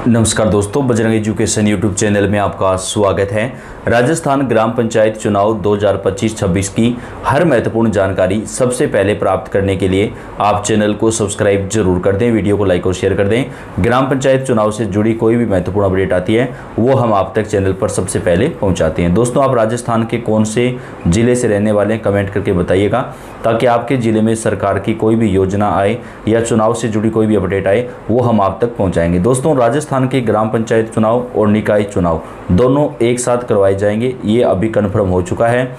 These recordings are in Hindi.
नमस्कार दोस्तों, बजरंग एजुकेशन यूट्यूब चैनल में आपका स्वागत है। राजस्थान ग्राम पंचायत चुनाव 2025-26 की हर महत्वपूर्ण जानकारी सबसे पहले प्राप्त करने के लिए आप चैनल को सब्सक्राइब जरूर कर दें, वीडियो को लाइक और शेयर कर दें। ग्राम पंचायत चुनाव से जुड़ी कोई भी महत्वपूर्ण अपडेट आती है वो हम आप तक चैनल पर सबसे पहले पहुँचाते हैं। दोस्तों, आप राजस्थान के कौन से ज़िले से रहने वाले हैं कमेंट करके बताइएगा, ताकि आपके ज़िले में सरकार की कोई भी योजना आए या चुनाव से जुड़ी कोई भी अपडेट आए वो हम आप तक पहुँचाएँगे। दोस्तों, राजस्थान के ग्राम पंचायत चुनाव और निकाय चुनाव दोनों एक साथ करवाए जाएंगे, ये अभी कन्फर्म हो चुका है।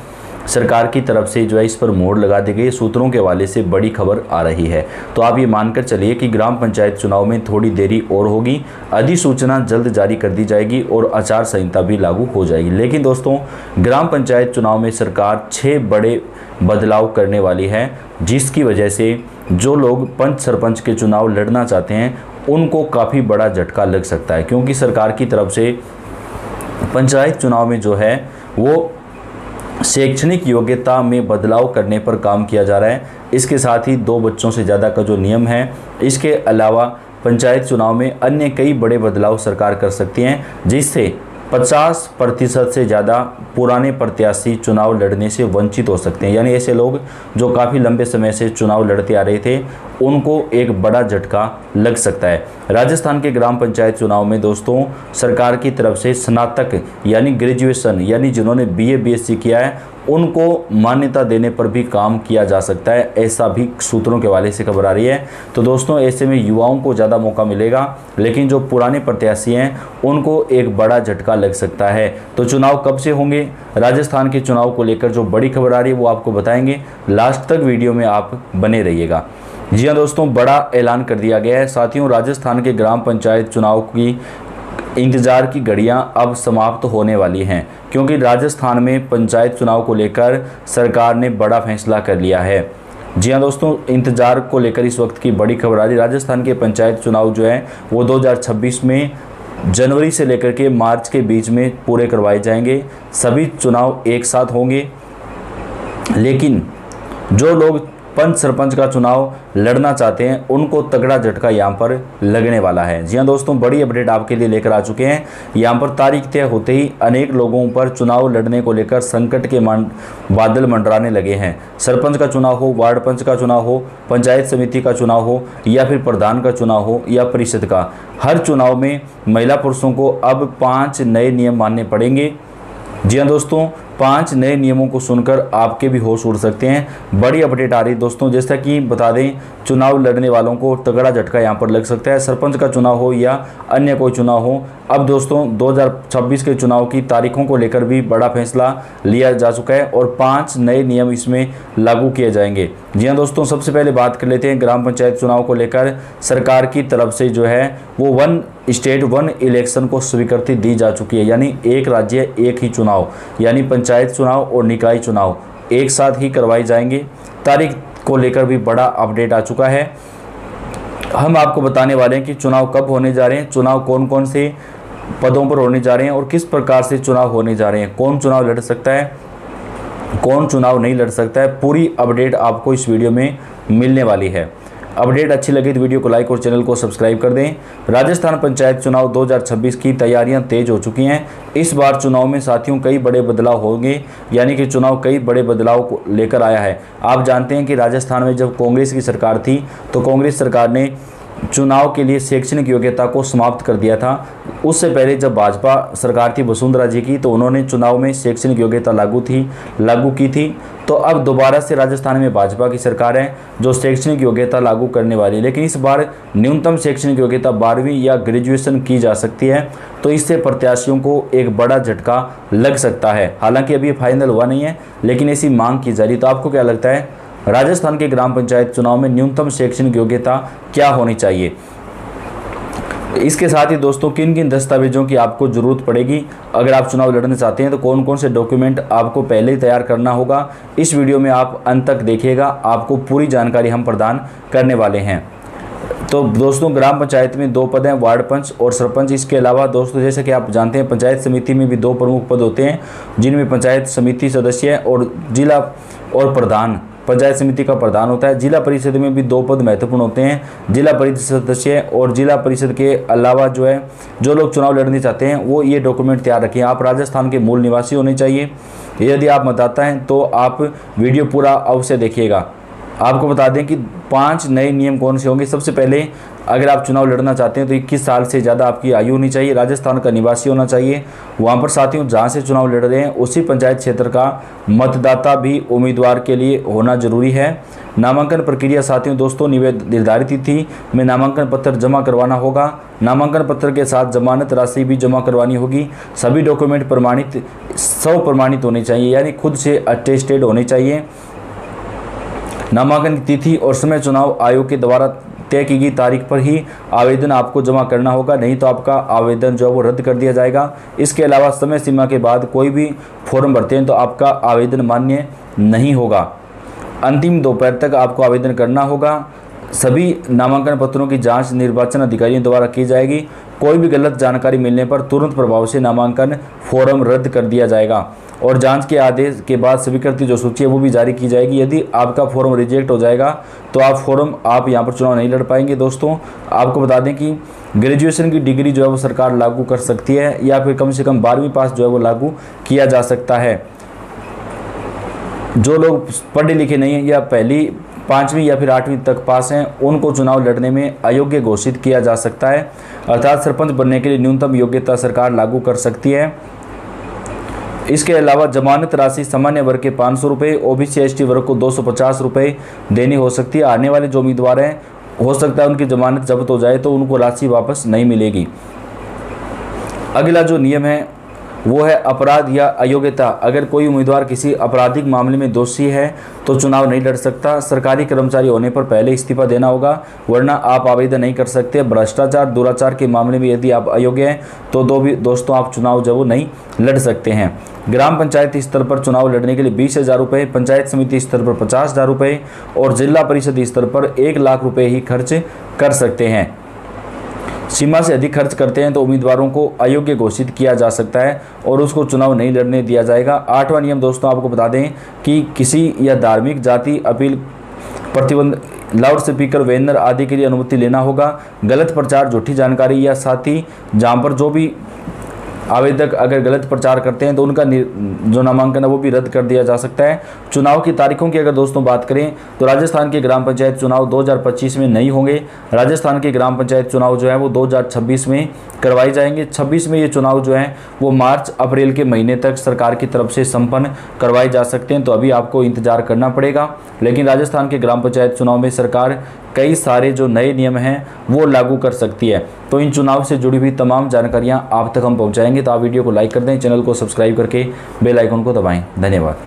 सरकार की तरफ से जो है इस पर मोहर लगा दी गई, सूत्रों के हवाले से बड़ी खबर आ रही है। तो आप ये मानकर चलिए कि ग्राम पंचायत चुनाव में थोड़ी देरी और होगी, अधिसूचना जल्द जारी कर दी जाएगी और आचार संहिता भी लागू हो जाएगी। लेकिन दोस्तों, ग्राम पंचायत चुनाव में सरकार 6 बड़े बदलाव करने वाली है, जिसकी वजह से जो लोग पंच सरपंच के चुनाव लड़ना चाहते हैं उनको काफ़ी बड़ा झटका लग सकता है, क्योंकि सरकार की तरफ से पंचायत चुनाव में जो है वो शैक्षणिक योग्यता में बदलाव करने पर काम किया जा रहा है। इसके साथ ही 2 बच्चों से ज़्यादा का जो नियम है, इसके अलावा पंचायत चुनाव में अन्य कई बड़े बदलाव सरकार कर सकती हैं, जिससे 50% से ज़्यादा पुराने प्रत्याशी चुनाव लड़ने से वंचित हो सकते हैं। यानी ऐसे लोग जो काफ़ी लंबे समय से चुनाव लड़ते आ रहे थे उनको एक बड़ा झटका लग सकता है। राजस्थान के ग्राम पंचायत चुनाव में दोस्तों, सरकार की तरफ से स्नातक यानी ग्रेजुएशन यानी जिन्होंने BA BSc किया है उनको मान्यता देने पर भी काम किया जा सकता है, ऐसा भी सूत्रों के हवाले से खबर आ रही है। तो दोस्तों, ऐसे में युवाओं को ज़्यादा मौका मिलेगा, लेकिन जो पुराने प्रत्याशी हैं उनको एक बड़ा झटका लग सकता है। तो चुनाव कब से होंगे, राजस्थान के चुनाव को लेकर जो बड़ी खबर आ रही है वो आपको बताएंगे। लास्ट तक वीडियो में आप बने रहिएगा। जी हाँ दोस्तों, बड़ा ऐलान कर दिया गया है। साथियों, राजस्थान के ग्राम पंचायत चुनाव की इंतज़ार की घड़ियां अब समाप्त होने वाली हैं, क्योंकि राजस्थान में पंचायत चुनाव को लेकर सरकार ने बड़ा फैसला कर लिया है। जी हाँ दोस्तों, इंतज़ार को लेकर इस वक्त की बड़ी खबर आ रही है। राजस्थान के पंचायत चुनाव जो है वो 2026 में जनवरी से लेकर के मार्च के बीच में पूरे करवाए जाएंगे। सभी चुनाव एक साथ होंगे, लेकिन जो लोग पंच सरपंच का चुनाव लड़ना चाहते हैं उनको तगड़ा झटका यहाँ पर लगने वाला है। जी हाँ दोस्तों, बड़ी अपडेट आपके लिए लेकर आ चुके हैं। यहाँ पर तारीख तय होते ही अनेक लोगों पर चुनाव लड़ने को लेकर संकट के बादल मंडराने लगे हैं। सरपंच का चुनाव हो, वार्ड पंच का चुनाव हो, पंचायत समिति का चुनाव हो या फिर प्रधान का चुनाव हो या परिषद का, हर चुनाव में महिला पुरुषों को अब 5 नए नियम मानने पड़ेंगे। जी हाँ दोस्तों, 5 नए नियमों को सुनकर आपके भी होश उड़ सकते हैं। बड़ी अपडेट आ रही है दोस्तों। जैसा कि बता दें, चुनाव लड़ने वालों को तगड़ा झटका यहां पर लग सकता है, सरपंच का चुनाव हो या अन्य कोई चुनाव हो। अब दोस्तों, 2026 के चुनाव की तारीखों को लेकर भी बड़ा फैसला लिया जा चुका है और 5 नए नियम इसमें लागू किए जाएंगे। जी हाँ दोस्तों, सबसे पहले बात कर लेते हैं ग्राम पंचायत चुनाव को लेकर सरकार की तरफ से जो है वो 1 स्टेट 1 इलेक्शन को स्वीकृति दी जा चुकी है। यानी एक राज्य एक ही चुनाव, यानी पंचायत चुनाव और निकाय चुनाव एक साथ ही करवाए जाएंगे। तारीख को लेकर भी बड़ा अपडेट आ चुका है। हम आपको बताने वाले हैं कि चुनाव कब होने जा रहे हैं, चुनाव कौन कौन से पदों पर होने जा रहे हैं और किस प्रकार से चुनाव होने जा रहे हैं, कौन चुनाव लड़ सकता है, कौन चुनाव नहीं लड़ सकता है। पूरी अपडेट आपको इस वीडियो में मिलने वाली है। अपडेट अच्छी लगी तो वीडियो को लाइक और चैनल को सब्सक्राइब कर दें। राजस्थान पंचायत चुनाव 2026 की तैयारियां तेज हो चुकी हैं। इस बार चुनाव में साथियों कई बड़े बदलाव होंगे, यानी कि चुनाव कई बड़े बदलाव को लेकर आया है। आप जानते हैं कि राजस्थान में जब कांग्रेस की सरकार थी तो कांग्रेस सरकार ने चुनाव के लिए शैक्षणिक योग्यता को समाप्त कर दिया था। उससे पहले जब भाजपा सरकार थी वसुंधरा जी की, तो उन्होंने चुनाव में शैक्षणिक योग्यता लागू की थी। तो अब दोबारा से राजस्थान में भाजपा की सरकार है जो शैक्षणिक योग्यता लागू करने वाली है, लेकिन इस बार न्यूनतम शैक्षणिक योग्यता 12वीं या ग्रेजुएशन की जा सकती है। तो इससे प्रत्याशियों को एक बड़ा झटका लग सकता है। हालांकि अभी फाइनल हुआ नहीं है, लेकिन ऐसी मांग की जा रही। तो आपको क्या लगता है, राजस्थान के ग्राम पंचायत चुनाव में न्यूनतम शैक्षणिक योग्यता क्या होनी चाहिए? इसके साथ ही दोस्तों, किन किन दस्तावेजों की आपको ज़रूरत पड़ेगी अगर आप चुनाव लड़ना चाहते हैं, तो कौन कौन से डॉक्यूमेंट आपको पहले ही तैयार करना होगा, इस वीडियो में आप अंत तक देखिएगा। आपको पूरी जानकारी हम प्रदान करने वाले हैं। तो दोस्तों, ग्राम पंचायत में 2 पद हैं, वार्ड पंच और सरपंच। इसके अलावा दोस्तों, जैसे कि आप जानते हैं, पंचायत समिति में भी 2 प्रमुख पद होते हैं, जिनमें पंचायत समिति सदस्य और जिला और प्रधान पंचायत समिति का प्रधान होता है। जिला परिषद में भी 2 पद महत्वपूर्ण होते हैं, जिला परिषद सदस्य और जिला परिषद के अलावा जो लोग चुनाव लड़ने चाहते हैं वो ये डॉक्यूमेंट तैयार रखें। आप राजस्थान के मूल निवासी होने चाहिए। यदि आप मतदाता हैं तो आप वीडियो पूरा अवश्य देखिएगा। आपको बता दें कि 5 नए नियम कौन से होंगे। सबसे पहले, अगर आप चुनाव लड़ना चाहते हैं तो 21 साल से ज़्यादा आपकी आयु होनी चाहिए, राजस्थान का निवासी होना चाहिए। वहाँ पर साथियों जहाँ से चुनाव लड़ रहे हैं उसी पंचायत क्षेत्र का मतदाता भी उम्मीदवार के लिए होना जरूरी है। नामांकन प्रक्रिया साथियों दोस्तों, निर्धारित तिथि में नामांकन पत्र जमा करवाना होगा। नामांकन पत्र के साथ जमानत राशि भी जमा करवानी होगी। सभी डॉक्यूमेंट प्रमाणित, प्रमाणित होने चाहिए, यानी खुद से अटेस्टेड होने चाहिए। नामांकन की तिथि और समय चुनाव आयोग के द्वारा तय की गई तारीख पर ही आवेदन आपको जमा करना होगा, नहीं तो आपका आवेदन जो है वो रद्द कर दिया जाएगा। इसके अलावा समय सीमा के बाद कोई भी फॉर्म भरते हैं तो आपका आवेदन मान्य नहीं होगा। अंतिम दोपहर तक आपको आवेदन करना होगा। सभी नामांकन पत्रों की जांच निर्वाचन अधिकारियों द्वारा की जाएगी। कोई भी गलत जानकारी मिलने पर तुरंत प्रभाव से नामांकन फॉर्म रद्द कर दिया जाएगा और जांच के आदेश के बाद स्वीकृति जो सूची है वो भी जारी की जाएगी। यदि आपका फॉर्म रिजेक्ट हो जाएगा तो आप यहाँ पर चुनाव नहीं लड़ पाएंगे। दोस्तों आपको बता दें कि ग्रेजुएशन की डिग्री जो है वो सरकार लागू कर सकती है, या फिर कम से कम 12वीं पास जो है वो लागू किया जा सकता है। जो लोग पढ़े लिखे नहीं हैं या पहली 5वीं या फिर 8वीं तक पास हैं उनको चुनाव लड़ने में अयोग्य घोषित किया जा सकता है। अर्थात सरपंच बनने के लिए न्यूनतम योग्यता सरकार लागू कर सकती है। इसके अलावा जमानत राशि सामान्य वर्ग के 500 रुपये, ओबीसी एसटी वर्ग को 250 रुपये देनी हो सकती है। आने वाले जो उम्मीदवार हैं हो सकता है उनकी जमानत जब्त हो जाए तो उनको राशि वापस नहीं मिलेगी। अगला जो नियम है वो है अपराध या अयोग्यता। अगर कोई उम्मीदवार किसी आपराधिक मामले में दोषी है तो चुनाव नहीं लड़ सकता। सरकारी कर्मचारी होने पर पहले इस्तीफा देना होगा, वरना आप आवेदन नहीं कर सकते। भ्रष्टाचार, दुराचार के मामले में यदि आप अयोग्य हैं तो दोस्तों आप चुनाव जो वो नहीं लड़ सकते हैं। ग्राम पंचायत स्तर पर चुनाव लड़ने के लिए 20,000 रुपये, पंचायत समिति स्तर पर 50,000 रुपये और जिला परिषद स्तर पर 1 लाख रुपये ही खर्च कर सकते हैं। सीमा से अधिक खर्च करते हैं तो उम्मीदवारों को अयोग्य घोषित किया जा सकता है और उसको चुनाव नहीं लड़ने दिया जाएगा। 8वां नियम दोस्तों आपको बता दें कि किसी या धार्मिक जाति अपील प्रतिबंध, लाउड स्पीकर, बैनर आदि के लिए अनुमति लेना होगा। गलत प्रचार, झूठी जानकारी या साथ ही जहाँ पर जो भी आवेदक अगर गलत प्रचार करते हैं तो उनका जो नामांकन है वो भी रद्द कर दिया जा सकता है। चुनाव की तारीखों की अगर दोस्तों बात करें तो राजस्थान के ग्राम पंचायत चुनाव 2025 में नहीं होंगे। राजस्थान के ग्राम पंचायत चुनाव जो है वो 2026 में करवाए जाएंगे। 26 में ये चुनाव जो है वो मार्च अप्रैल के महीने तक सरकार की तरफ से संपन्न करवाए जा सकते हैं, तो अभी आपको इंतजार करना पड़ेगा। लेकिन राजस्थान के ग्राम पंचायत चुनाव में सरकार कई सारे जो नए नियम हैं वो लागू कर सकती है। तो इन चुनाव से जुड़ी हुई तमाम जानकारियां आप तक हम पहुंचाएंगे। तो आप वीडियो को लाइक कर दें, चैनल को सब्सक्राइब करके बेल आइकन को दबाएं। धन्यवाद।